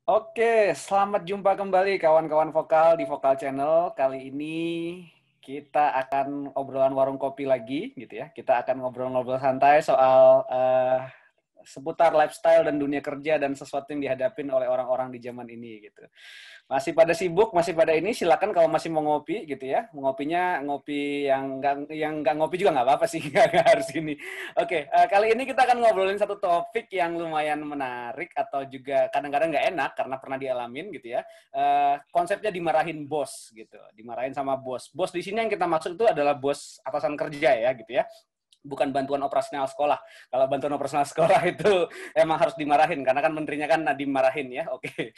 Oke, selamat jumpa kembali kawan-kawan vokal di Vokal Channel. Kali ini kita akan obrolan warung kopi lagi, gitu ya. Kita akan ngobrol-ngobrol santai soal seputar lifestyle dan dunia kerja dan sesuatu yang dihadapin oleh orang-orang di zaman ini, gitu. Masih pada sibuk, masih pada ini, silakan kalau masih mau ngopi gitu ya. Ngopinya ngopi yang nggak ngopi juga nggak apa-apa sih, nggak harus ini. Oke, kali ini kita akan ngobrolin satu topik yang lumayan menarik atau juga kadang-kadang nggak enak karena pernah dialamin gitu ya. Konsepnya dimarahin bos gitu, dimarahin sama bos. Bos di sini yang kita maksud itu adalah bos atasan kerja ya gitu ya, bukan bantuan operasional sekolah. Kalau bantuan operasional sekolah itu emang harus dimarahin karena kan menterinya kan dimarahin ya. Oke.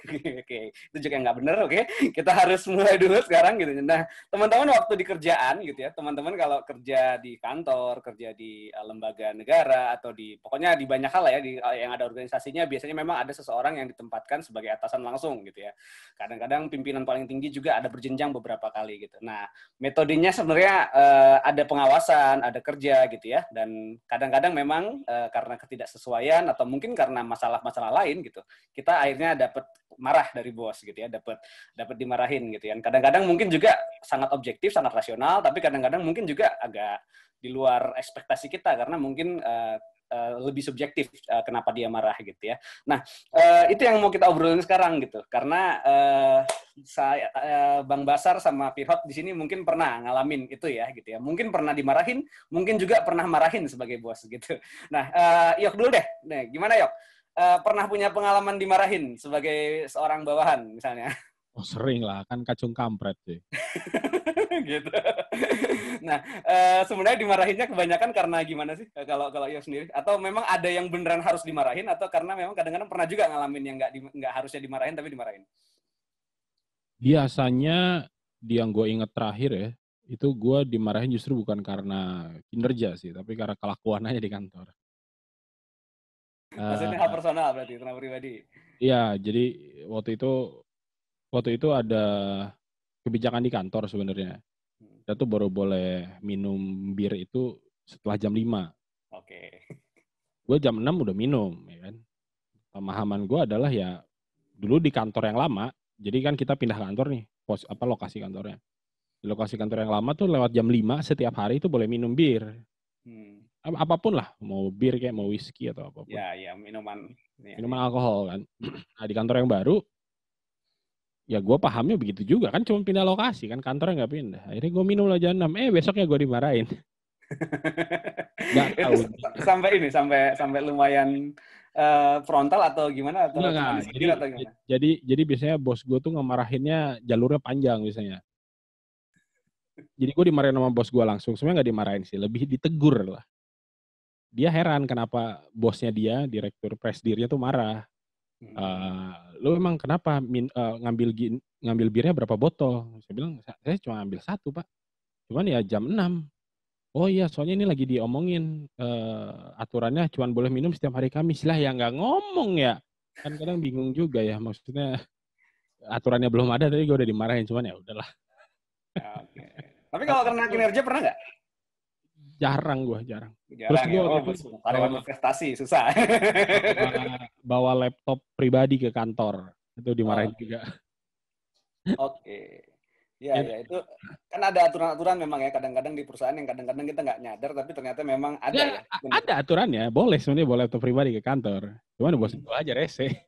Oke, itu juga nggak benar. Oke, kita harus mulai dulu sekarang gitu. Nah, teman-teman waktu di kerjaan gitu ya, teman-teman kalau kerja di kantor, kerja di lembaga negara atau di pokoknya di banyak hal ya, di yang ada organisasinya biasanya memang ada seseorang yang ditempatkan sebagai atasan langsung gitu ya. Kadang-kadang pimpinan paling tinggi juga ada berjenjang beberapa kali gitu. Nah, metodenya sebenarnya ada pengawasan, ada kerja gitu ya, dan kadang-kadang memang karena ketidaksesuaian atau mungkin karena masalah-masalah lain gitu, kita akhirnya dapat marah dari bos gitu ya, dapat dimarahin gitu ya. Kadang-kadang mungkin juga sangat objektif, sangat rasional, tapi kadang-kadang mungkin juga agak di luar ekspektasi kita karena mungkin lebih subjektif kenapa dia marah gitu ya. Nah, itu yang mau kita obrolin sekarang gitu, karena saya Bang Basar sama Firhot di sini mungkin pernah ngalamin itu ya gitu ya. Mungkin pernah dimarahin, mungkin juga pernah marahin sebagai bos gitu. Nah, Yok dulu deh. Nih, gimana Yok? Pernah punya pengalaman dimarahin sebagai seorang bawahan misalnya? Oh sering lah, kan kacung kampret sih. Gitu. Nah, sebenarnya dimarahinnya kebanyakan karena gimana sih kalau kalau Yok sendiri? Atau memang ada yang beneran harus dimarahin atau karena memang kadang-kadang pernah juga ngalamin yang nggak harusnya dimarahin tapi dimarahin? Biasanya yang gue inget terakhir ya, itu gue dimarahin justru bukan karena kinerja sih, tapi karena kelakuan aja di kantor. Maksudnya hal Eh personal berarti, tentang pribadi. Iya, jadi waktu itu waktu itu ada kebijakan di kantor sebenarnya. Hmm. Kita tuh baru boleh minum bir itu setelah jam 5. Oke. Gue jam 6 udah minum, ya kan. Pemahaman gue adalah ya dulu di kantor yang lama, jadi kan kita pindah kantor nih, lokasi kantornya. Di lokasi kantor yang lama tuh lewat jam 5 setiap hari itu boleh minum bir. Hmm. Apapun lah, mau bir kayak mau whisky atau apapun. Ya, ya minuman. Ya, ya. Minuman alkohol kan. Nah di kantor yang baru, ya gue pahamnya begitu juga kan, cuma pindah lokasi kan, kantornya nggak pindah. Akhirnya gue minum lah jam 6, besoknya gue dimarahin. Nggak Itu tahu. sampai ini, sampai lumayan frontal atau gimana? Atau cuma Enggak. disindir atau gimana? Jadi biasanya bos gue tuh ngemarahinnya jalurnya panjang biasanya. Jadi gue dimarahin sama bos gue langsung, sebenarnya nggak dimarahin sih, lebih ditegur lah. Dia heran kenapa bosnya dia, direktur presidirnya tuh marah. Hmm. Lu emang kenapa ngambil birnya berapa botol? Saya bilang, saya cuma ambil satu pak. Cuman ya jam 6. Oh iya, soalnya ini lagi diomongin aturannya cuma boleh minum setiap hari Kamis lah, ya nggak ngomong ya. Kan kadang bingung juga ya, maksudnya aturannya belum ada, tadi gue udah dimarahin, cuman ya udahlah. Oke. Tapi kalau karena kinerja pernah nggak? Jarang gue, jarang. Terus Jarang gue ya. waktu Oh, itu karyawan bawa, berprestasi susah. bawa laptop pribadi ke kantor, itu dimarahin Oke. juga. Oke. Ya, Itu ya itu kan ada aturan-aturan memang ya kadang-kadang di perusahaan yang kadang-kadang kita nggak nyadar tapi ternyata memang ada ya ya. Benar. ada aturannya, boleh sebenarnya bawa laptop pribadi ke kantor. Cuman bos Hmm. gue aja rese.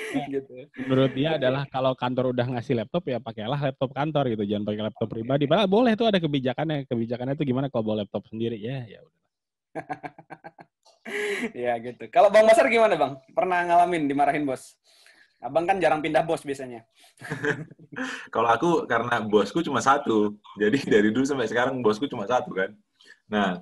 Ya, Gitu. menurut dia Oke. adalah kalau kantor udah ngasih laptop ya pakailah laptop kantor gitu, jangan pakai laptop pribadi. Oke. Padahal boleh tuh, ada kebijakannya. Kebijakannya tuh gimana kalau bawa laptop sendiri? Ya, ya udah. Ya gitu. Kalau Bang Basar gimana Bang? Pernah ngalamin dimarahin bos? Abang kan jarang pindah bos biasanya. Kalau aku karena bosku cuma satu, jadi dari dulu sampai sekarang bosku cuma satu kan. Nah,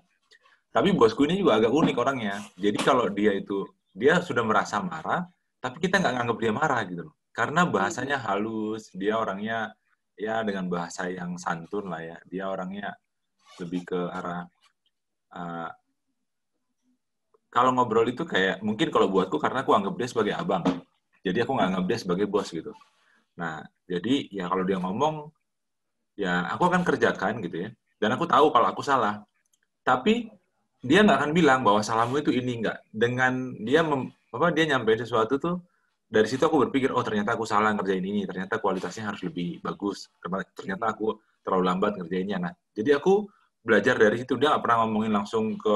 tapi bosku ini juga agak unik orangnya. Jadi kalau dia sudah merasa marah, tapi kita nggak nganggap dia marah gitu loh. Karena bahasanya halus, dia orangnya ya dengan bahasa yang santun lah ya. Dia orangnya lebih ke arah uh, kalau ngobrol itu kayak mungkin kalau buatku karena aku anggap dia sebagai abang. Jadi aku nggak anggap dia sebagai bos gitu. Nah, jadi ya kalau dia ngomong ya aku akan kerjakan gitu ya. Dan aku tahu kalau aku salah. Tapi dia nggak akan bilang bahwa salahmu itu ini, nggak. Dengan dia dia nyampein sesuatu tuh, dari situ aku berpikir, oh ternyata aku salah ngerjain ini, ternyata kualitasnya harus lebih bagus, ternyata aku terlalu lambat ngerjainnya. Nah, jadi aku belajar dari situ. Dia nggak pernah ngomongin langsung ke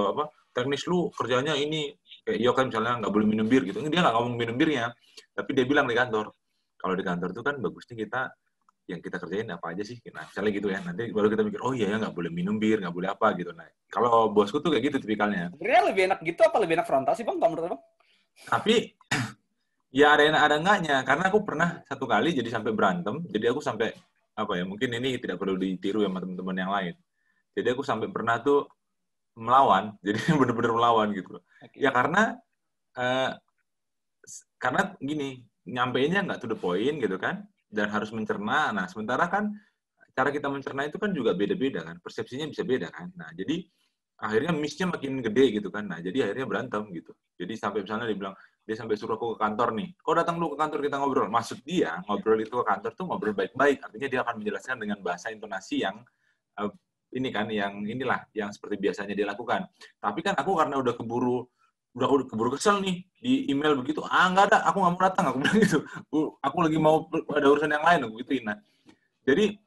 teknis lu kerjanya ini, kayak iya kan misalnya nggak boleh minum bir gitu. Dia nggak ngomong minum birnya, tapi dia bilang di kantor, kalau di kantor tuh kan bagusnya kita yang kita kerjain apa aja sih, nah misalnya gitu ya, nanti baru kita mikir, oh iya ya nggak boleh minum bir, nggak boleh apa gitu. Nah, kalau bosku tuh kayak gitu tipikalnya. Sebenarnya lebih enak gitu apa lebih enak frontal sih Bang, kalau menurut Bang? Tapi ya ada enggaknya, karena aku pernah satu kali jadi sampai berantem, jadi aku sampai apa ya, mungkin ini tidak perlu ditiru ya sama teman-teman yang lain. Jadi aku sampai pernah tuh melawan, jadi bener-bener melawan gitu. Okay. Ya karena gini, nyampeinnya nggak to the point gitu kan, dan harus mencerna. Nah, sementara kan cara kita mencerna itu kan juga beda-beda kan, persepsinya bisa beda kan. Nah, jadi akhirnya miss-nya makin gede gitu kan. Nah, jadi akhirnya berantem gitu. Jadi sampai misalnya dia sampai suruh aku ke kantor nih, kau datang dulu ke kantor kita ngobrol. Maksud dia ngobrol itu ke kantor tuh ngobrol baik-baik, artinya dia akan menjelaskan dengan bahasa intonasi yang ini kan, yang inilah yang seperti biasanya dia lakukan. Tapi kan aku karena udah keburu kesel nih di email begitu, nggak ada, aku nggak mau datang, aku bilang gitu, aku lagi mau ada urusan yang lain, aku gituin. Nah, jadi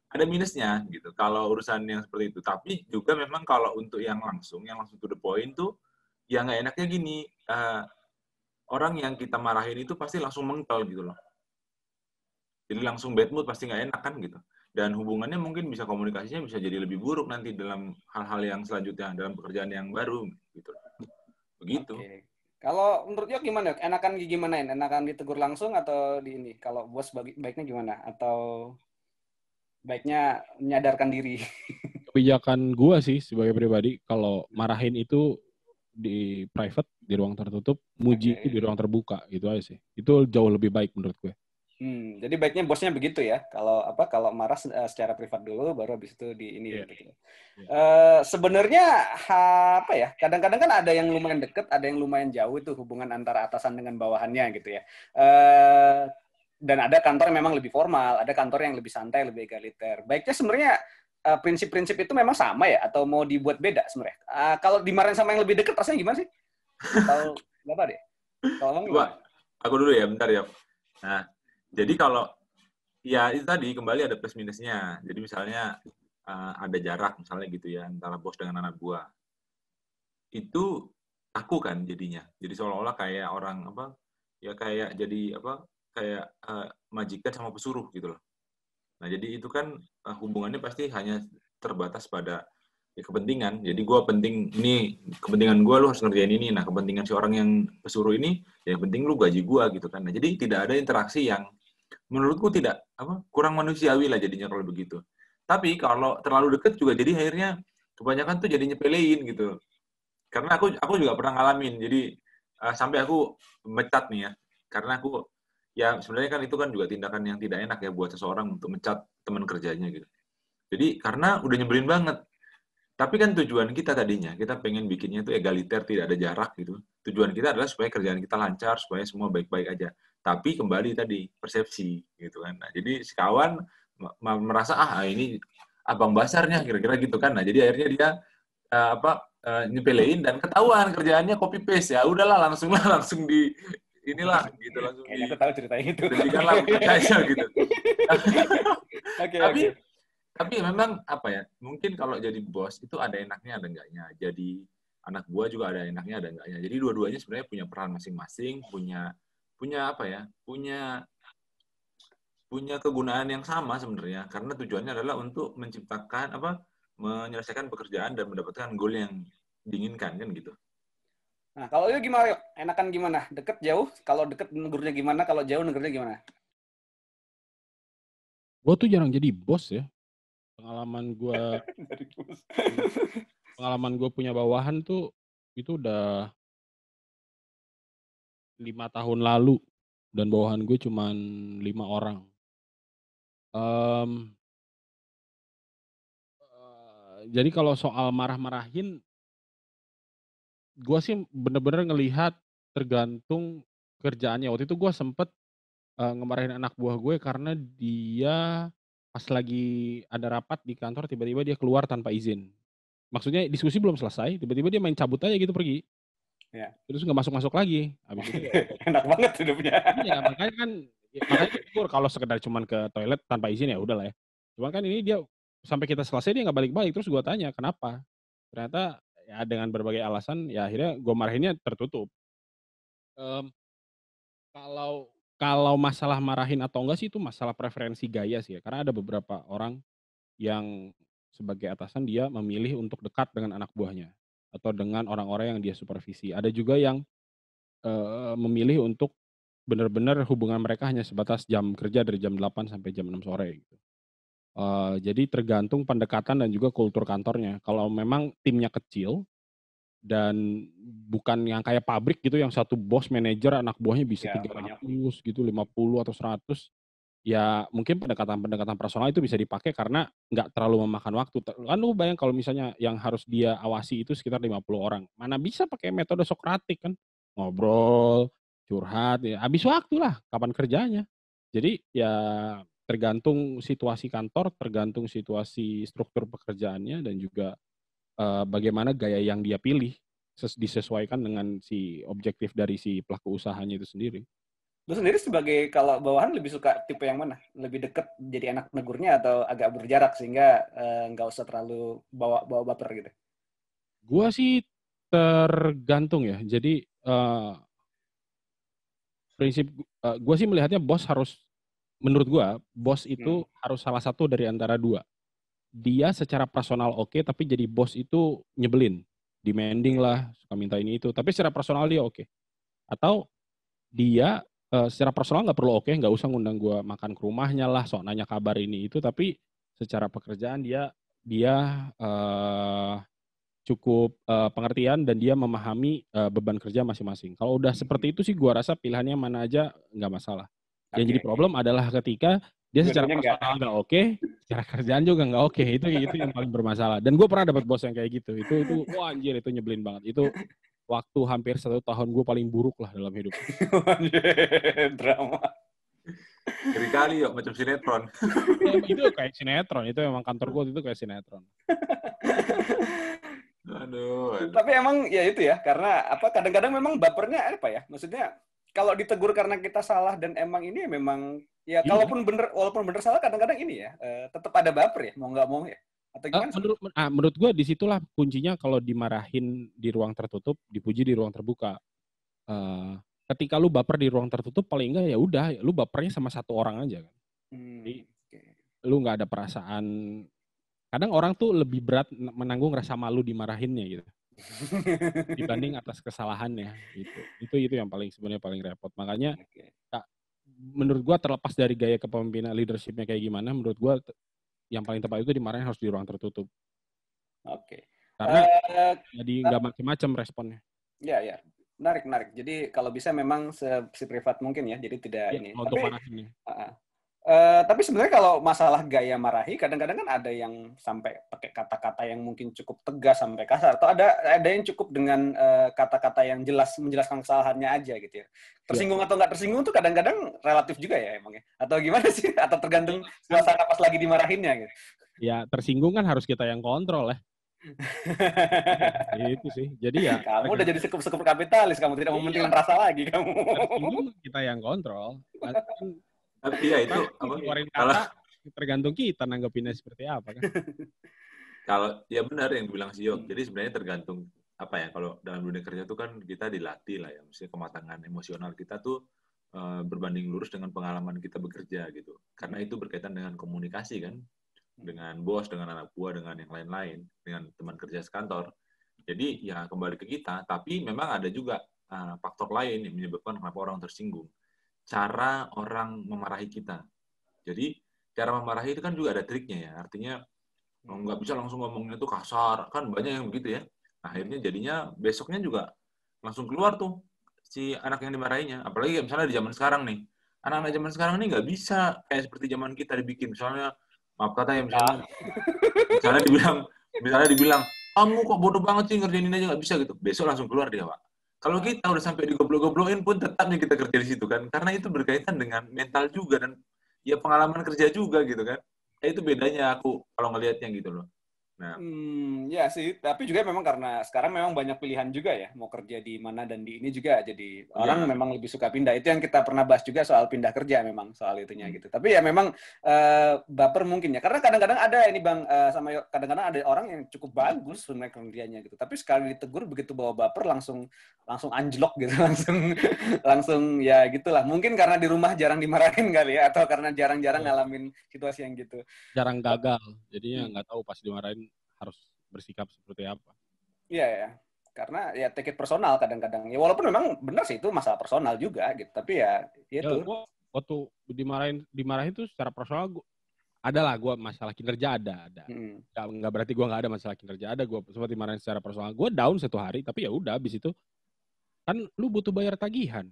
ada minusnya gitu kalau urusan yang seperti itu. Tapi juga memang kalau untuk yang langsung to the point tuh, ya nggak enaknya gini, orang yang kita marahin itu pasti langsung mengkel gitu loh. Jadi langsung bad mood, pasti nggak enak kan gitu. Dan hubungannya mungkin bisa komunikasinya bisa jadi lebih buruk nanti dalam hal-hal yang selanjutnya, dalam pekerjaan yang baru gitu. Begitu. Okay. Kalau menurut Yok gimana? Enakan gimanain? Enakan ditegur langsung atau di ini? Kalau bos baiknya gimana? Atau baiknya menyadarkan diri? Kebijakan gua sih sebagai pribadi, kalau marahin itu di private, di ruang tertutup, muji itu di ruang terbuka, gitu aja sih. Itu jauh lebih baik menurut gue. Jadi baiknya bosnya begitu ya. Kalau marah secara privat dulu, baru habis itu di ini gitu. Sebenarnya apa ya? Kadang-kadang kan ada yang lumayan deket, ada yang lumayan jauh itu hubungan antara atasan dengan bawahannya gitu ya. Dan ada kantor yang memang lebih formal, ada kantor yang lebih santai, lebih egaliter. Baiknya sebenarnya prinsip-prinsip itu memang sama ya, atau mau dibuat beda sebenarnya? Kalau dimarahin sama yang lebih deket, rasanya gimana sih? Atau nggak tahu deh. Kalau Bang gimana? Aku dulu ya, bentar ya. Nah, jadi kalau ya itu tadi kembali ada plus minusnya. Jadi misalnya ada jarak misalnya gitu ya antara bos dengan anak buah. Itu aku kan jadinya. Jadi seolah-olah kayak orang ya kayak jadi kayak majikan sama pesuruh gitu loh. Nah, jadi itu kan hubungannya pasti hanya terbatas pada kepentingan. Jadi gue ini kepentingan gue, lu harus ngerjain ini. Nah, kepentingan si orang yang pesuruh ini, ya yang penting lu gaji gue gitu kan. Nah, jadi tidak ada interaksi yang menurutku tidak kurang manusiawi lah jadinya kalau begitu. Tapi kalau terlalu deket juga jadi akhirnya kebanyakan tuh jadi nyepelein gitu. Karena aku juga pernah ngalamin. Jadi sampai aku mecat nih ya. Karena aku ya sebenarnya kan itu kan juga tindakan yang tidak enak ya buat seseorang untuk mecat teman kerjanya gitu. Jadi karena udah nyebelin banget. Tapi kan tujuan kita tadinya, kita pengen bikinnya itu egaliter, tidak ada jarak gitu. Tujuan kita adalah supaya kerjaan kita lancar, supaya semua baik-baik aja. Tapi kembali tadi, persepsi gitu kan. Nah, jadi si kawan merasa, ini abang basarnya, kira-kira gitu kan. Nah, jadi akhirnya dia nyepelein dan ketahuan kerjaannya copy paste ya. Udahlah langsung di inilah gitu langsung. Kayaknya aku tahu ceritanya itu. Berikanlah aja gitu. Oke. Tapi memang mungkin kalau jadi bos itu ada enaknya ada enggaknya. Jadi anak buah juga ada enaknya ada enggaknya. Jadi dua-duanya sebenarnya punya peran masing-masing, punya kegunaan yang sama sebenarnya, karena tujuannya adalah untuk menciptakan menyelesaikan pekerjaan dan mendapatkan goal yang diinginkan kan gitu. Nah, kalau itu gimana, Yok? Enakan gimana? Deket, jauh? Kalau deket negurnya gimana? Kalau jauh negurnya gimana? Gue tuh jarang jadi bos ya. Pengalaman gue punya bawahan tuh itu udah 5 tahun lalu, dan bawahan gue cuma 5 orang. Jadi kalau soal marah-marahin, gue sih bener-bener ngelihat tergantung kerjaannya. Waktu itu gue sempet ngemarahin anak buah gue karena dia pas lagi ada rapat di kantor, tiba-tiba dia keluar tanpa izin. Maksudnya diskusi belum selesai, tiba-tiba dia main cabut aja gitu pergi. Ya. Terus nggak masuk-masuk lagi. Habis itu Enak banget hidupnya. iya, makanya kan makanya syukur kalau sekedar cuman ke toilet tanpa izin ya udahlah ya. Cuman kan ini dia sampai kita selesai dia nggak balik-balik, terus gua tanya, "Kenapa?" Ternyata ya dengan berbagai alasan ya akhirnya gua marahinnya tertutup. Mmm, kalau kalau masalah marahin atau enggak sih itu masalah preferensi gaya sih ya, karena ada beberapa orang yang sebagai atasan dia memilih untuk dekat dengan anak buahnya, atau dengan orang-orang yang dia supervisi. Ada juga yang, memilih untuk benar-benar hubungan mereka hanya sebatas jam kerja dari jam 8 sampai jam 6 sore gitu. Jadi tergantung pendekatan dan juga kultur kantornya. Kalau memang timnya kecil dan bukan yang kayak pabrik gitu yang satu bos, manajer, anak buahnya bisa Ya, banyak. 300 gitu, 50 atau 100, ya mungkin pendekatan-pendekatan personal itu bisa dipakai karena nggak terlalu memakan waktu. Kan lu bayang kalau misalnya yang harus dia awasi itu sekitar 50 orang, mana bisa pakai metode Sokratik kan, ngobrol, curhat, ya habis waktu lah, kapan kerjanya. Jadi ya tergantung situasi kantor, tergantung situasi struktur pekerjaannya dan juga, bagaimana gaya yang dia pilih, disesuaikan dengan si objektif dari si pelaku usahanya itu sendiri. Lu sendiri sebagai kalau bawahan lebih suka tipe yang mana? Lebih deket jadi anak negurnya atau agak berjarak sehingga nggak usah terlalu bawa baper gitu? Gua sih tergantung ya. Jadi, gua sih melihatnya menurut gua, bos itu harus salah satu dari antara dua. Dia secara personal oke, tapi jadi bos itu nyebelin. Demanding lah, suka minta ini itu, tapi secara personal dia oke. Atau dia, secara personal nggak perlu oke, nggak usah ngundang gua makan ke rumahnya lah, sok nanya kabar ini itu, tapi secara pekerjaan dia dia, cukup, pengertian dan dia memahami, beban kerja masing-masing. Kalau udah seperti itu sih gua rasa pilihannya mana aja nggak masalah. Yang jadi Oke. problem adalah ketika dia secara Dua-duanya enggak. personal nggak oke, secara kerjaan juga nggak oke, itu yang paling bermasalah. Dan gue pernah dapat bos yang kayak gitu, itu wah anjir itu nyebelin banget. Itu waktu hampir 1 tahun gue paling buruk lah dalam hidup. Drama. Ngeri kali yuk, macam sinetron. Ya, itu kayak sinetron, itu emang kantor gue itu kayak sinetron. Aduh. Tapi emang ya itu ya, karena apa kadang-kadang memang bapernya apa ya? Maksudnya kalau ditegur karena kita salah dan emang ini memang ya Iya. walaupun bener salah kadang-kadang ini ya tetap ada baper ya, mau nggak mau ya. Atau gimana? Menurut gue disitulah kuncinya kalau dimarahin di ruang tertutup, dipuji di ruang terbuka. Ketika lu baper di ruang tertutup paling enggak ya udah, lu bapernya sama satu orang aja kan. Jadi lu nggak ada perasaan. Kadang orang tuh lebih berat menanggung rasa malu dimarahinnya gitu dibanding atas kesalahannya gitu. Itu yang sebenarnya paling repot. Makanya menurut gua terlepas dari gaya kepemimpinan leadershipnya kayak gimana, menurut gua yang paling tepat itu dimarahin harus di ruang tertutup. Oke. Karena jadi nggak macam-macam responnya. Ya. Menarik. Jadi kalau bisa memang seprivat mungkin ya. Jadi tidak ya, ini. Untuk marahinnya. Tapi sebenarnya kalau masalah gaya marahi, kadang-kadang kan ada yang sampai pakai kata-kata yang mungkin cukup tegas sampai kasar, atau ada yang cukup dengan kata-kata yang jelas menjelaskan kesalahannya aja gitu ya. Tersinggung atau nggak tersinggung tuh kadang-kadang relatif juga ya emangnya. Atau gimana sih? Atau tergantung suasana pas lagi dimarahinnya gitu. Ya tersinggung kan harus kita yang kontrol ya. Itu sih. Jadi ya. Kamu udah jadi sekup-sekup kapitalis, kamu tidak mementingkan rasa lagi kamu. Tersinggung kita yang kontrol. Tapi ya itu kata tergantung kita nanggepinnya seperti apa kan. Kalau ya benar yang dibilang Sio. Jadi sebenarnya tergantung apa ya, kalau dalam dunia kerja tuh kan kita dilatih lah ya, mesti kematangan emosional kita tuh berbanding lurus dengan pengalaman kita bekerja gitu. Karena itu berkaitan dengan komunikasi kan, dengan bos, dengan anak buah, dengan yang lain-lain, dengan teman kerja sekantor. Jadi ya kembali ke kita, tapi memang ada juga faktor lain yang menyebabkan kenapa orang tersinggung. Cara orang memarahi kita. Jadi cara memarahi itu kan juga ada triknya ya. Artinya nggak bisa langsung ngomongnya tuh kasar. Kan banyak yang begitu ya. Nah, akhirnya jadinya besoknya juga langsung keluar tuh si anak yang dimarahinya. Apalagi misalnya di zaman sekarang nih. Anak-anak zaman sekarang nih nggak bisa kayak seperti zaman kita dibikin. Misalnya, maaf kata ya, misalnya dibilang, kamu kok bodoh banget sih ngerjain ini aja nggak bisa gitu. Besok langsung keluar dia, Pak. Kalau kita udah sampai digoblok-goblokin pun tetapnya kita kerja di situ kan. Karena itu berkaitan dengan mental juga dan ya pengalaman kerja juga gitu kan. Itu bedanya aku kalau ngelihatnya gitu loh. Nah, Ya sih, tapi juga memang karena sekarang memang banyak pilihan juga ya, mau kerja di mana dan di ini juga, jadi orang iya. memang lebih suka pindah. Itu yang kita pernah bahas juga soal pindah kerja memang, soal itunya Hmm. gitu. Tapi ya memang baper mungkin ya, karena kadang-kadang ada ini Bang, kadang-kadang ada orang yang cukup bagus sebenarnya kerjanya gitu, tapi sekali ditegur begitu bawa baper langsung anjlok gitu, langsung ya gitulah. Mungkin karena di rumah jarang dimarahin kali ya, atau karena jarang-jarang ngalamin situasi yang gitu. Jarang gagal, jadinya Hmm. nggak tahu pas dimarahin harus bersikap seperti apa. Iya ya, karena ya take it personal kadang-kadang. Ya walaupun memang benar sih itu masalah personal juga gitu, tapi ya Ya, itu. gua waktu dimarahin tuh secara personal ada lah gue masalah kinerja ada. Hmm. Nggak berarti gue nggak ada masalah kinerja, ada gue sempat dimarahin secara personal. Gue down 1 hari, tapi ya udah abis itu kan lu butuh bayar tagihan,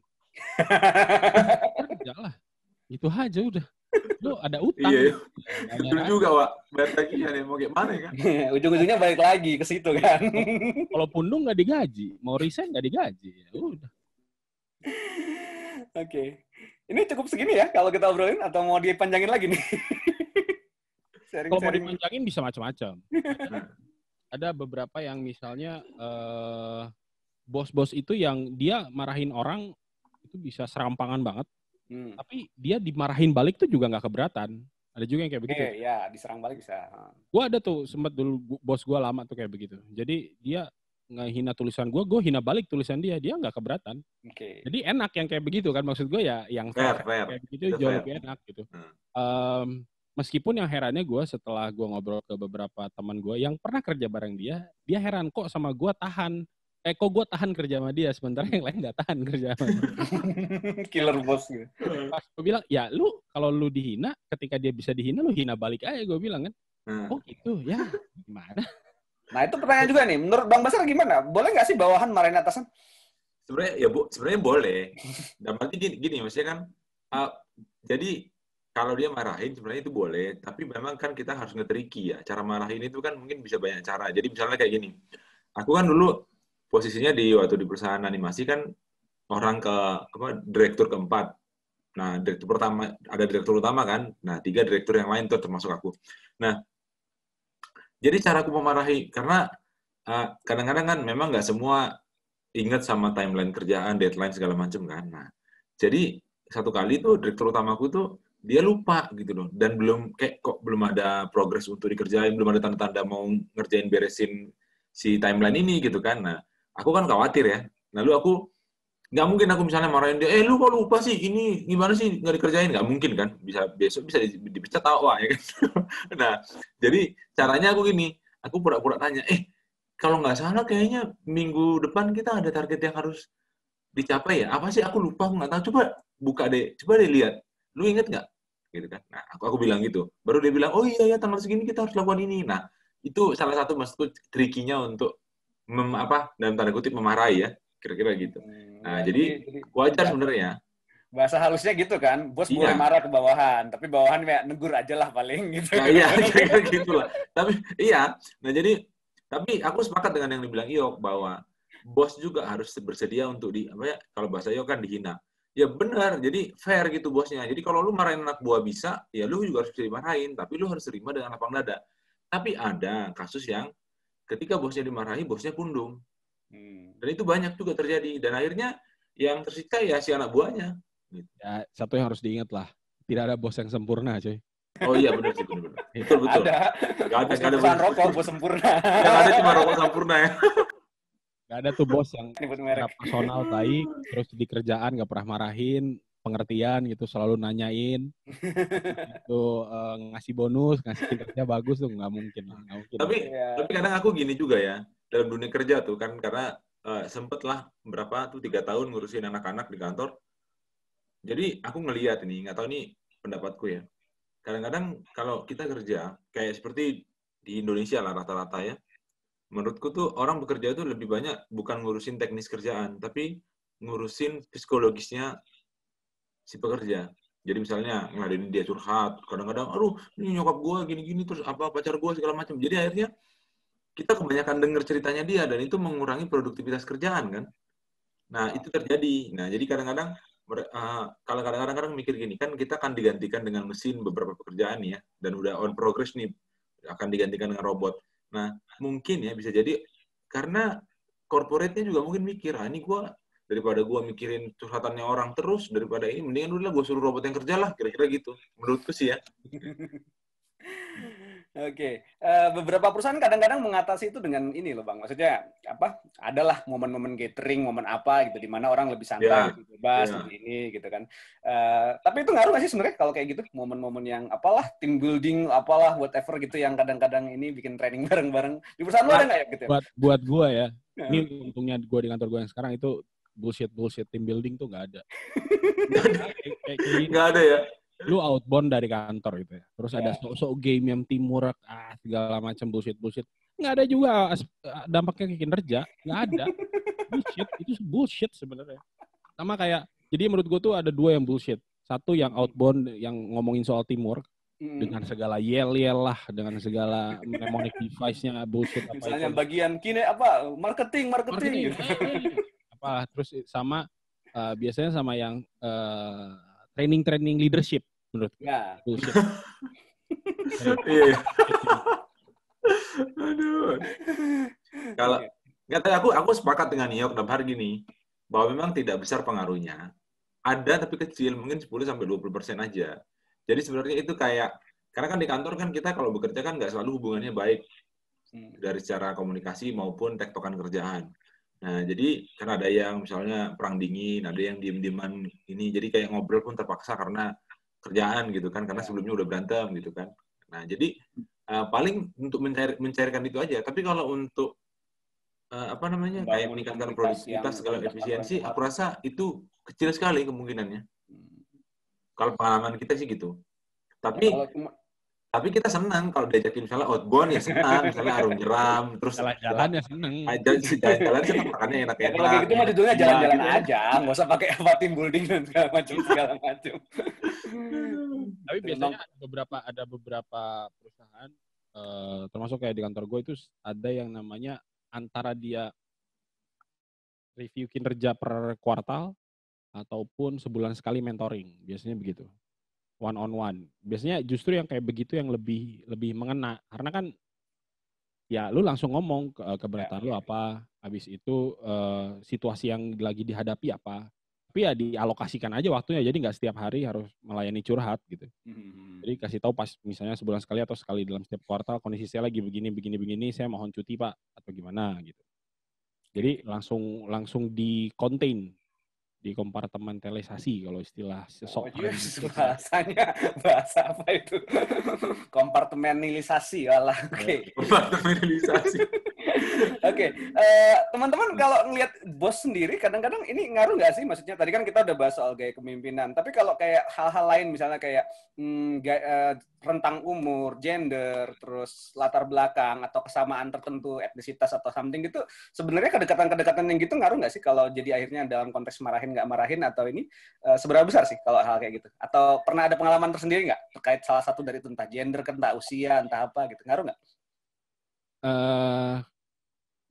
kerja lah, itu aja udah. Lu ada utang, Iya, bayar betul aja. juga, Pak. Bayar tagihan ya, mau gimana kan? Ujung-ujungnya balik lagi ke situ kan. Kalau pundung nggak digaji, mau resign nggak digaji, ya udah. Oke. Ini cukup segini ya kalau kita obrolin atau mau dipanjangin lagi nih? Kalau mau Sharing-sharing. dipanjangin bisa macam-macam. Ada beberapa yang misalnya bos-bos itu yang dia marahin orang itu bisa serampangan banget, tapi dia dimarahin balik tuh juga nggak keberatan. Ada juga yang kayak begitu. Ya, diserang balik bisa. Gue ada tuh sempat dulu bos gue lama tuh kayak begitu. Jadi dia ngehina tulisan gue hina balik tulisan dia nggak keberatan. Oke. Jadi enak yang kayak begitu kan, maksud gue ya yang Fair. kayak begitu Itu jauh fair. lebih enak gitu. Meskipun yang herannya gue setelah gue ngobrol ke beberapa teman gue yang pernah kerja bareng dia heran kok sama gue tahan. Kok gue tahan kerja sama dia, sementara yang lain nggak tahan kerja sama dia. Killer bos gitu. Pas gue bilang, ya lu kalau lu dihina, ketika dia bisa dihina, lu hina balik aja, gue bilang kan. Oh gitu, ya gimana? Nah itu pertanyaan juga nih, menurut Bang Basar gimana? Boleh nggak sih bawahan marahin atasan? Sebenarnya boleh. Dan berarti gini maksudnya kan, jadi kalau dia marahin sebenarnya itu boleh, tapi memang kan kita harus nge-tricky ya. Cara marahin itu kan mungkin bisa banyak cara. Jadi misalnya kayak gini, aku kan dulu posisinya waktu di perusahaan animasi kan direktur keempat. Nah, ada direktur utama kan. Nah, 3 direktur yang lain tuh termasuk aku. Nah, jadi cara aku memarahi karena kadang-kadang kan memang nggak semua ingat sama timeline kerjaan, deadline segala macam kan. Nah, jadi satu kali tuh direktur utamaku tuh dia lupa gitu loh, dan belum ada progres untuk dikerjain, belum ada tanda-tanda mau ngerjain beresin si timeline ini gitu kan. Nah, aku kan khawatir ya. Lalu aku nggak mungkin aku misalnya marahin dia, lu kok lupa sih, ini gimana sih nggak dikerjain? Nggak mungkin kan, besok bisa dipecat tawa ya kan. Nah, jadi caranya aku gini, aku pura-pura tanya, kalau nggak salah kayaknya minggu depan kita ada target yang harus dicapai ya, apa sih aku lupa, aku nggak tahu, coba deh lihat, lu inget nggak? Gitu kan. Nah, aku bilang gitu, baru dia bilang, oh iya ya tanggal segini kita harus lakukan ini. Nah, itu salah satu maksudku trikinya untuk dalam tanda kutip memarahi ya, kira-kira gitu. Nah, Ya, jadi wajar sebenarnya. Bahasa halusnya gitu kan, bos boleh Iya. marah ke bawahan, tapi bawahan ya negur aja lah paling gitu. Nah, iya, kira-kira gitulah. Tapi iya, nah jadi tapi aku sepakat dengan yang dibilang Iyo bahwa bos juga harus bersedia untuk kalau bahasa Iyo kan dihina. Ya benar, jadi fair gitu bosnya. Jadi kalau lu marahin anak buah bisa, ya lu juga harus bisa dimarahin, tapi lu harus terima dengan lapang dada. Tapi ada kasus yang ketika bosnya dimarahi, bosnya pundung. Dan itu banyak juga terjadi. Dan akhirnya yang tersiksa ya si anak buahnya. Gitu. Ya, satu yang harus diingat lah, tidak ada bos yang sempurna, coy. Oh iya benar sih, benar. Betul. Ada. Gak ada perusahaan rokok, bos sempurna. Yang ada cuma rokok sempurna ya. Gak ada tuh bos yang personal baik, terus di kerjaan gak pernah marahin, pengertian gitu, selalu nanyain, itu ngasih bonus, ngasih kinerja bagus tuh nggak mungkin lah. Tapi kadang aku gini juga ya, dalam dunia kerja tuh kan, karena sempet lah 3 tahun ngurusin anak-anak di kantor. Jadi aku ngelihat ini, nggak tahu ini pendapatku ya. Kadang-kadang kalau kita kerja kayak seperti di Indonesia lah rata-rata ya, menurutku tuh orang bekerja itu lebih banyak bukan ngurusin teknis kerjaan, tapi ngurusin psikologisnya si pekerja. Jadi misalnya ngeladenin dia curhat, kadang-kadang, aduh ini nyokap gue gini-gini, terus pacar gue segala macam. Jadi akhirnya kita kebanyakan dengar ceritanya dia, dan itu mengurangi produktivitas kerjaan kan. Nah itu terjadi. Nah jadi kadang-kadang kalau kadang-kadang mikir gini, kan kita akan digantikan dengan mesin beberapa pekerjaan ya, dan udah on progress nih, akan digantikan dengan robot. Nah, mungkin ya bisa jadi karena corporate-nya juga mungkin mikir, ini daripada gue mikirin curhatannya orang terus, daripada ini, mendingan udah gue suruh robot yang kerja lah, kira-kira gitu. Menurutku sih ya. Oke, beberapa perusahaan kadang-kadang mengatasi itu dengan ini loh Bang. Maksudnya apa? Adalah momen-momen gathering, momen apa gitu, di mana orang lebih santai, lebih bebas, lebih ini gitu kan. Tapi itu ngaruh nggak sih sebenarnya kalau kayak gitu? Momen-momen yang apalah, team building, apalah, whatever gitu yang kadang-kadang ini bikin training bareng-bareng. Di perusahaan lo ada nggak ya gitu? Buat gue ya, ini untungnya gue di kantor gue yang sekarang itu bullshit team building tuh nggak ada. Nggak ada ya. Lu outbound dari kantor gitu ya. Terus ada sok-sok game yang teamwork, segala macam bullshit. Nggak ada juga dampaknya ke kinerja. Nggak ada. Itu bullshit sebenarnya. Sama kayak, jadi menurut gue tuh ada dua yang bullshit. Satu yang outbound, yang ngomongin soal teamwork, dengan segala yel-yel lah, dengan segala mnemonic device-nya bullshit apa misalnya itu. Bagian kini apa, marketing gitu. Apa, terus sama, biasanya sama yang training leadership. Menurut gue. Ya. Bullshit. Iya. Aduh. Kalau nggak tahu, aku sepakat dengan Niyok dalam hal gini, bahwa memang tidak besar pengaruhnya. Ada tapi kecil, mungkin 10-20% aja. Jadi sebenarnya itu kayak, karena kan di kantor kan kita kalau bekerja kan nggak selalu hubungannya baik dari secara komunikasi maupun tektokan kerjaan. Nah, jadi kan ada yang misalnya perang dingin, ada yang diem-dieman ini, jadi kayak ngobrol pun terpaksa karena kerjaan gitu kan, karena sebelumnya udah berantem gitu kan. Nah, jadi paling untuk mencairkan itu aja. Tapi kalau untuk kayak meningkatkan produktivitas segala efisiensi, aku rasa itu kecil sekali kemungkinannya. Kalau pengalaman kita sih gitu. Tapi kita senang kalau diajakin misalnya outbound ya senang, misalnya arung jeram, terus jalan-jalan ya senang. Jalan-jalan senang, makannya enak-enak. Kalau kayak gitu mah judulnya jalan-jalan aja, nggak usah pakai apa team building dan segala macam. Tapi biasanya ada beberapa perusahaan, termasuk kayak di kantor gue itu ada yang namanya antara dia review kinerja per kuartal ataupun sebulan sekali mentoring, biasanya begitu. One on one. Biasanya justru yang kayak begitu yang lebih mengena, karena kan ya lu langsung ngomong keberatan lu apa, habis itu situasi yang lagi dihadapi apa. Tapi ya dialokasikan aja waktunya, jadi nggak setiap hari harus melayani curhat gitu. Jadi kasih tahu pas misalnya sebulan sekali atau sekali dalam setiap kuartal kondisi saya lagi begini, saya mohon cuti Pak atau gimana gitu. Jadi langsung di contain, dikompartementalisasi kalau istilah bahasanya bahasa apa itu? Kompartementalisasi, walah. Oke. Kompartementalisasi. Oke, teman-teman kalau ngelihat bos sendiri kadang-kadang ini ngaruh nggak sih? Maksudnya tadi kan kita udah bahas soal gaya kepemimpinan, tapi kalau kayak hal-hal lain misalnya kayak rentang umur, gender, terus latar belakang atau kesamaan tertentu, etnisitas atau something gitu, sebenarnya kedekatan-kedekatan yang gitu ngaruh nggak sih kalau jadi akhirnya dalam konteks marahin nggak marahin atau ini seberapa besar sih kalau hal kayak gitu? Atau pernah ada pengalaman tersendiri nggak terkait salah satu dari itu, entah gender, entah usia, entah apa gitu, ngaruh nggak?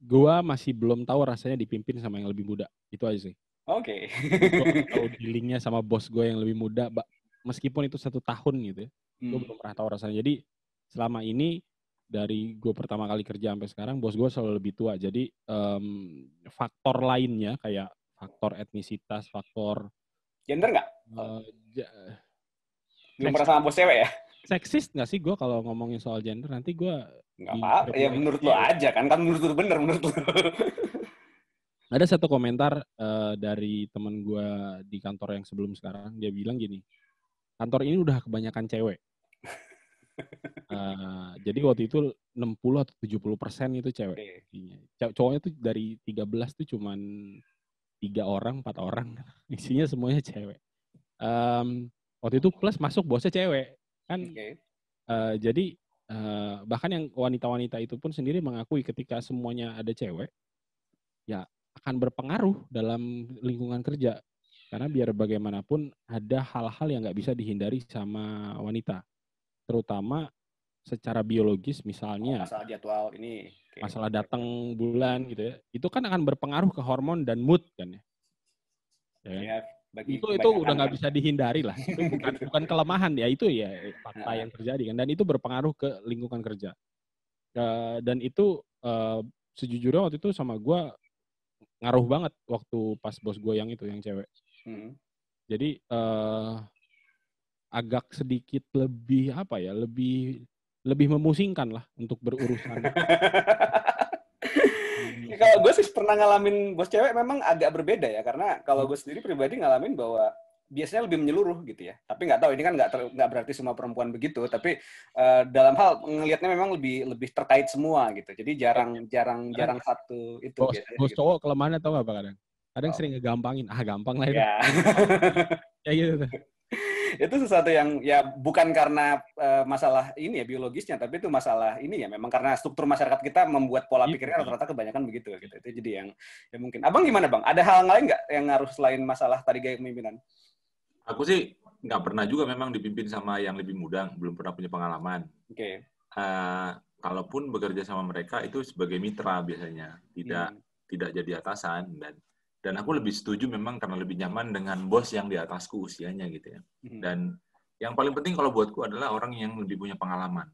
Gua masih belum tahu rasanya dipimpin sama yang lebih muda. Itu aja sih. Oke. Gua tahu dealingnya sama bos gue yang lebih muda, meskipun itu 1 tahun gitu ya. Gue belum pernah tahu rasanya. Jadi selama ini dari gue pertama kali kerja sampai sekarang, bos gue selalu lebih tua. Jadi faktor lainnya kayak faktor etnisitas, faktor gender nggak? Belum pernah sama bos cewek ya? Seksis nggak sih gue kalau ngomongin soal gender? Nanti gue nggak apa-apa, ya menurut lo aja kan menurut lo bener menurut lo. Ada satu komentar dari teman gue di kantor yang sebelum sekarang, dia bilang gini, kantor ini udah kebanyakan cewek. Jadi waktu itu 60 atau 70% itu cewek. Cowoknya tuh dari 13 tuh cuman 3 orang, 4 orang. Isinya semuanya cewek. Waktu itu plus masuk bosnya cewek. Kan jadi bahkan yang wanita-wanita itu pun sendiri mengakui ketika semuanya ada cewek, ya akan berpengaruh dalam lingkungan kerja. Karena biar bagaimanapun ada hal-hal yang nggak bisa dihindari sama wanita. Terutama secara biologis misalnya. Masalah jadwal ini. Masalah datang bulan gitu ya. Itu kan akan berpengaruh ke hormon dan mood kan ya. Ya. Itu udah nggak bisa dihindari lah. Itu bukan kelemahan ya, itu ya fakta yang terjadi kan, dan itu berpengaruh ke lingkungan kerja. Dan itu sejujurnya waktu itu sama gue ngaruh banget waktu pas bos gue yang itu, yang cewek. Jadi agak sedikit lebih apa ya, lebih memusingkan lah untuk berurusan. Kalau gue sih pernah ngalamin bos cewek memang agak berbeda ya, karena kalau gue sendiri pribadi ngalamin bahwa biasanya lebih menyeluruh gitu ya. Tapi nggak tahu, ini kan nggak berarti semua perempuan begitu. Tapi dalam hal ngelihatnya memang lebih terkait semua gitu. Jadi jarang satu itu. Bos gitu. cowok kelemahannya tau nggak apa kadang? Kadang sering ngegampangin. Gampang lah itu. Ya. Kayak gitu tuh. Itu sesuatu yang ya bukan karena masalah ini ya biologisnya, tapi itu masalah ini ya memang karena struktur masyarakat kita membuat pola pikirnya rata-rata kebanyakan begitu gitu. Itu jadi yang ya mungkin. Abang gimana Bang? Ada hal lain nggak yang ngaruh selain masalah tadi gaya kepemimpinan? Aku sih nggak pernah juga memang dipimpin sama yang lebih muda, belum pernah punya pengalaman. Oke. Kalaupun bekerja sama mereka itu sebagai mitra biasanya, tidak jadi atasan, dan aku lebih setuju memang karena lebih nyaman dengan bos yang di atasku usianya gitu ya. Dan yang paling penting kalau buatku adalah orang yang lebih punya pengalaman.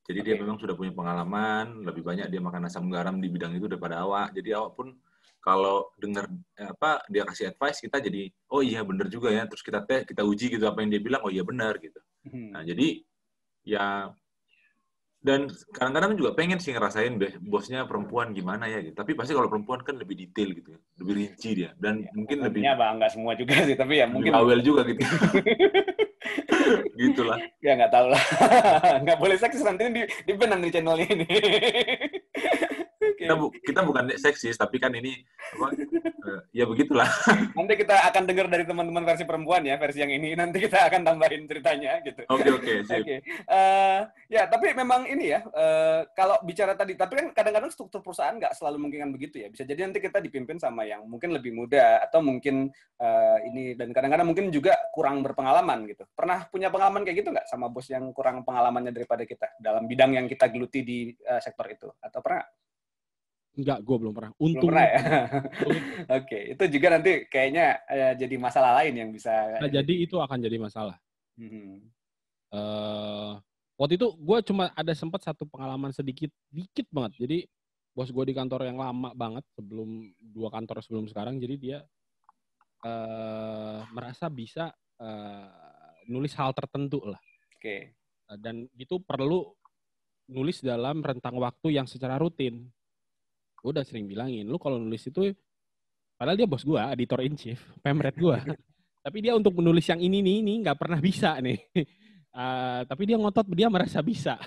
Jadi dia memang sudah punya pengalaman, lebih banyak dia makan asam garam di bidang itu daripada awak. Jadi awak pun kalau dengar dia kasih advice, kita jadi oh iya benar juga ya. Terus kita uji gitu apa yang dia bilang, oh iya benar gitu. Nah jadi ya. Dan kadang-kadang juga pengen sih ngerasain bosnya perempuan gimana ya gitu. Tapi pasti kalau perempuan kan lebih detail gitu, lebih rinci dia. Dan mungkin lebih... nggak semua juga sih, tapi ya mungkin... bawel juga gitu. Gitulah. Ya nggak tahu lah. Nggak boleh seksis, nanti di-ban di channel ini. Kita bukan seksis, tapi kan ini ya begitulah. Nanti kita akan dengar dari teman-teman versi perempuan ya, versi yang ini. Nanti kita akan tambahin ceritanya gitu. Oke, sip. Ya, tapi memang ini ya, kalau bicara tadi, tapi kan kadang-kadang struktur perusahaan nggak selalu memungkinkan begitu ya. Bisa jadi nanti kita dipimpin sama yang mungkin lebih muda, atau mungkin ini, dan kadang-kadang mungkin juga kurang berpengalaman gitu. Pernah punya pengalaman kayak gitu nggak sama bos yang kurang pengalamannya daripada kita dalam bidang yang kita geluti di sektor itu? Atau pernah? Enggak, gue belum pernah. Untung. Belum pernah ya? Oke, itu juga nanti kayaknya jadi masalah lain yang bisa... Nah, jadi itu akan jadi masalah. Waktu itu gue cuma ada sempat satu pengalaman dikit banget. Jadi bos gue di kantor yang lama banget, sebelum 2 kantor sebelum sekarang, jadi dia merasa bisa nulis hal tertentu lah. Oke. Dan itu perlu nulis dalam rentang waktu yang secara rutin. Gue udah sering bilangin, lu kalau nulis itu, padahal dia bos gue, editor in chief, pemret gue. Tapi dia untuk menulis yang ini nggak pernah bisa nih. Tapi dia ngotot, dia merasa bisa.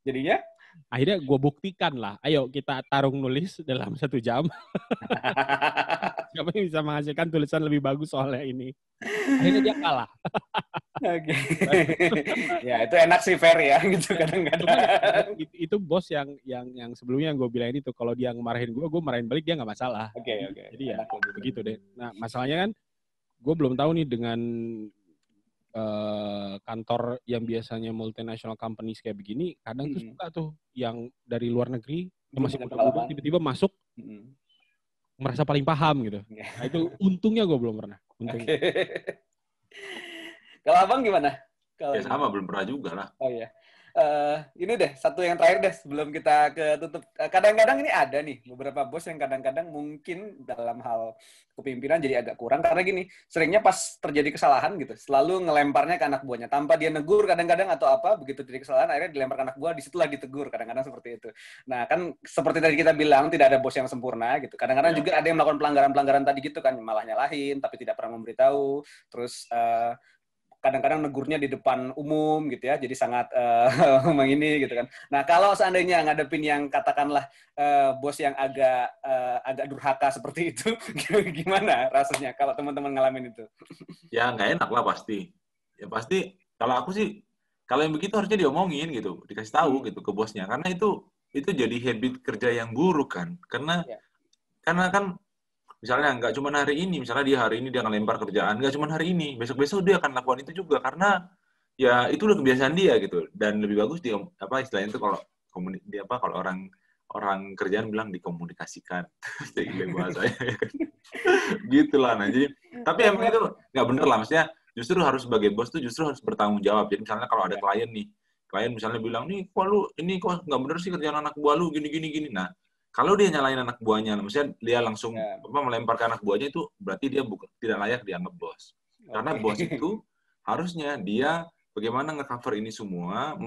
Jadinya? Akhirnya gue buktikan lah, ayo kita tarung nulis dalam 1 jam. Siapa yang bisa menghasilkan tulisan lebih bagus soalnya ini. Akhirnya dia kalah. Oke. Ya itu enak sih, fair ya gitu kadang-kadang. Itu bos yang sebelumnya yang gue bilang itu, kalau dia ngemarahin gue marahin balik, dia nggak masalah. Oke. Jadi ya begitu deh. Nah masalahnya kan gue belum tahu nih dengan kantor yang biasanya multinational companies kayak begini, kadang tuh suka tuh yang dari luar negeri yang masih muda-muda tiba-tiba masuk merasa paling paham gitu. Nah itu untungnya gue belum pernah. Untungnya. Kalau abang gimana? Ya sama, belum pernah juga lah. Oh iya. Ini deh, satu yang terakhir deh sebelum kita tutup. Kadang-kadang ini ada nih beberapa bos yang kadang-kadang mungkin dalam hal kepemimpinan jadi agak kurang karena gini, seringnya pas terjadi kesalahan gitu, selalu ngelemparnya ke anak buahnya tanpa dia negur kadang-kadang atau apa, begitu terjadi kesalahan akhirnya dilempar ke anak buah, disitulah ditegur, kadang-kadang seperti itu. Nah kan seperti tadi kita bilang tidak ada bos yang sempurna gitu. Kadang-kadang juga ada yang melakukan pelanggaran-pelanggaran tadi gitu kan, malah nyalahin tapi tidak pernah memberitahu, terus kadang-kadang negurnya di depan umum gitu ya, jadi sangat mengini gitu kan. Nah kalau seandainya ngadepin yang katakanlah bos yang agak durhaka seperti itu, gimana rasanya kalau teman-teman ngalamin itu? Ya nggak enak lah pasti. Ya pasti. Kalau aku sih, kalau yang begitu harusnya diomongin gitu, dikasih tahu gitu ke bosnya, karena itu jadi habit kerja yang buruk kan, karena kan misalnya nggak cuma hari ini, misalnya dia hari ini dia ngelempar kerjaan, nggak cuma hari ini, besok-besok dia akan lakukan itu juga karena ya itu udah kebiasaan dia gitu. Dan lebih bagus dia istilahnya itu kalau kalau orang kerjaan bilang dikomunikasikan, jadi bahasanya gitulah. Nah jadi tapi emang itu nggak bener lah, maksudnya justru harus sebagai bos tuh justru harus bertanggung jawab. Jadi misalnya kalau ada klien nih, klien misalnya bilang, nih, kok lu ini kok nggak bener sih kerjaan anak buah lu gini. Nah, kalau dia nyalain anak buahnya, maksudnya dia langsung melempar ke anak buahnya, itu berarti dia tidak layak dianggap bos. Karena bos itu harusnya dia bagaimana nge-cover ini semua,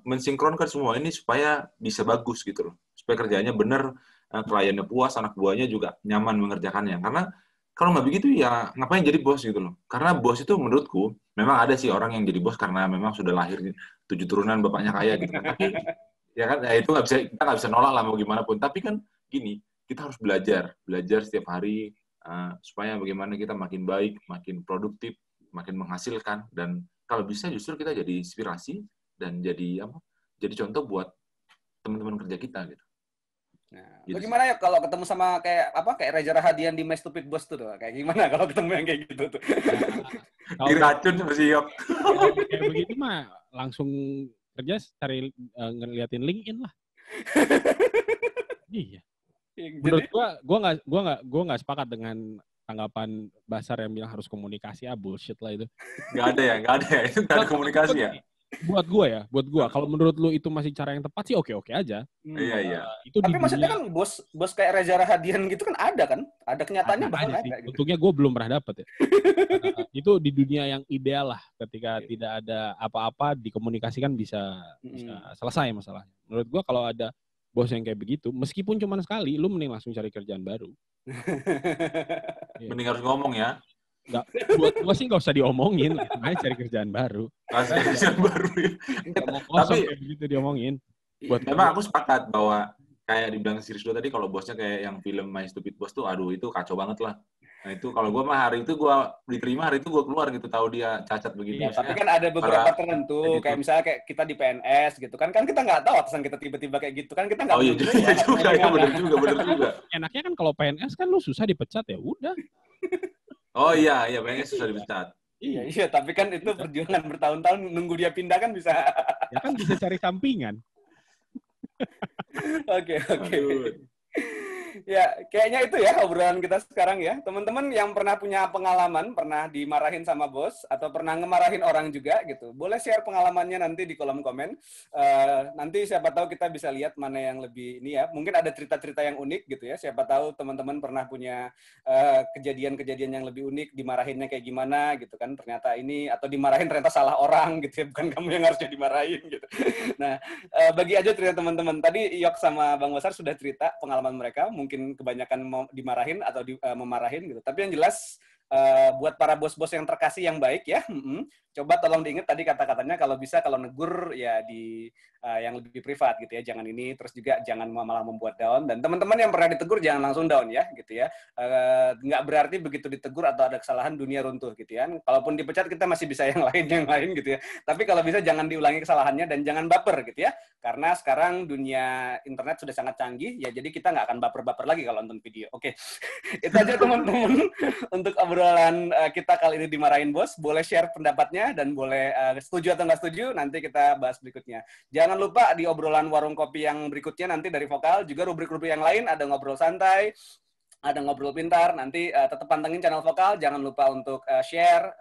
mensinkronkan semua ini supaya bisa bagus gitu loh. Supaya kerjanya bener, kliennya puas, anak buahnya juga nyaman mengerjakannya. Karena kalau nggak begitu ya ngapain jadi bos gitu loh. Karena bos itu menurutku, memang ada sih orang yang jadi bos karena memang sudah lahir 7 turunan bapaknya kaya gitu kan. Tapi ya kan, ya itu kita nggak bisa nolak lah mau gimana pun. Tapi kan gini, kita harus belajar setiap hari supaya bagaimana kita makin baik, makin produktif, makin menghasilkan, dan kalau bisa justru kita jadi inspirasi dan jadi contoh buat teman-teman kerja kita gitu. Nah, gitu. Gimana ya kalau ketemu sama kayak Reza Rahadian di My Stupid Boss tuh, kayak gimana kalau ketemu yang kayak gitu tuh? Diracun sama si Yok. Kayak begitu mah langsung kerja cari ngeliatin LinkedIn lah. Iya. Menurut gua nggak sepakat dengan tanggapan Basar yang bilang harus komunikasi, bullshit lah itu. Nggak ada ya, itu nggak ada komunikasi ya. Buat gua kalau menurut lu itu masih cara yang tepat sih oke aja. Iya. Itu tapi maksudnya kan bos kayak Reza Rahadian gitu kan ada kenyataannya bahkan ada gitu. Untungnya gue belum pernah dapet ya. Itu di dunia yang ideal lah, ketika tidak ada apa-apa dikomunikasikan bisa selesai masalahnya. Menurut gua kalau ada bos yang kayak begitu, meskipun cuma sekali, lu mending langsung cari kerjaan baru. Mending harus ngomong ya. Nggak, buat gue sih nggak usah diomongin, makanya cari kerjaan baru. Cari kerjaan baru ya. Tapi kayak begitu diomongin. Memang aku sepakat bahwa kayak dibilang si Rizdo tadi, kalau bosnya kayak yang film My Stupid Boss tuh, aduh itu kacau banget lah. Nah itu kalau gue mah hari itu gue diterima, hari itu gue keluar gitu, tahu dia cacat begini. Iya, tapi kan ada beberapa tertentu, gitu. Kayak misalnya kayak kita di PNS gitu kan kita nggak tahu atasan kita tiba-tiba kayak gitu kan, kita nggak. Oh iya juga, ya benar juga. Enaknya kan kalau PNS kan lu susah dipecat ya udah. Oh iya, PNS susah dipecat. Iya, tapi kan itu perjuangan bertahun-tahun nunggu dia pindah kan bisa. Ya kan bisa cari sampingan. Oke. Ya, kayaknya itu ya obrolan kita sekarang ya. Teman-teman yang pernah punya pengalaman, pernah dimarahin sama bos, atau pernah ngemarahin orang juga gitu, boleh share pengalamannya nanti di kolom komen. Nanti siapa tahu kita bisa lihat mana yang lebih ini ya. Mungkin ada cerita-cerita yang unik gitu ya. Siapa tahu teman-teman pernah punya kejadian-kejadian yang lebih unik, dimarahinnya kayak gimana gitu kan. Ternyata ini, atau dimarahin ternyata salah orang gitu ya. Bukan kamu yang harusnya dimarahin gitu. Nah, bagi aja cerita teman-teman. Tadi Yok sama Bang Basar sudah cerita pengalaman mereka. Mungkin kebanyakan dimarahin atau memarahin gitu. Tapi yang jelas buat para bos-bos yang terkasih yang baik ya, coba tolong diingat tadi kata-katanya, kalau bisa kalau negur ya di yang lebih privat gitu ya, jangan ini, terus juga jangan malah membuat down, dan teman-teman yang pernah ditegur jangan langsung down ya gitu ya. Nggak berarti begitu ditegur atau ada kesalahan dunia runtuh gitu ya. Kalaupun dipecat kita masih bisa yang lain gitu ya. Tapi kalau bisa jangan diulangi kesalahannya dan jangan baper gitu ya. Karena sekarang dunia internet sudah sangat canggih ya, jadi kita nggak akan baper-baper lagi kalau nonton video. Oke. Itu aja teman-teman untuk obrolan kita kali ini dimarahin bos. Boleh share pendapatnya dan boleh setuju atau nggak setuju, nanti kita bahas berikutnya. Jangan lupa di obrolan warung kopi yang berikutnya nanti dari Vokal, juga rubrik-rubrik yang lain, ada ngobrol santai, ada ngobrol pintar, nanti tetap pantengin channel Vokal, jangan lupa untuk share,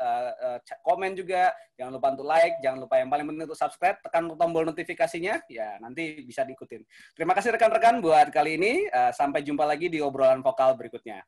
komen juga, jangan lupa untuk like, jangan lupa yang paling penting untuk subscribe, tekan tombol notifikasinya, ya nanti bisa diikutin. Terima kasih rekan-rekan buat kali ini, sampai jumpa lagi di obrolan Vokal berikutnya.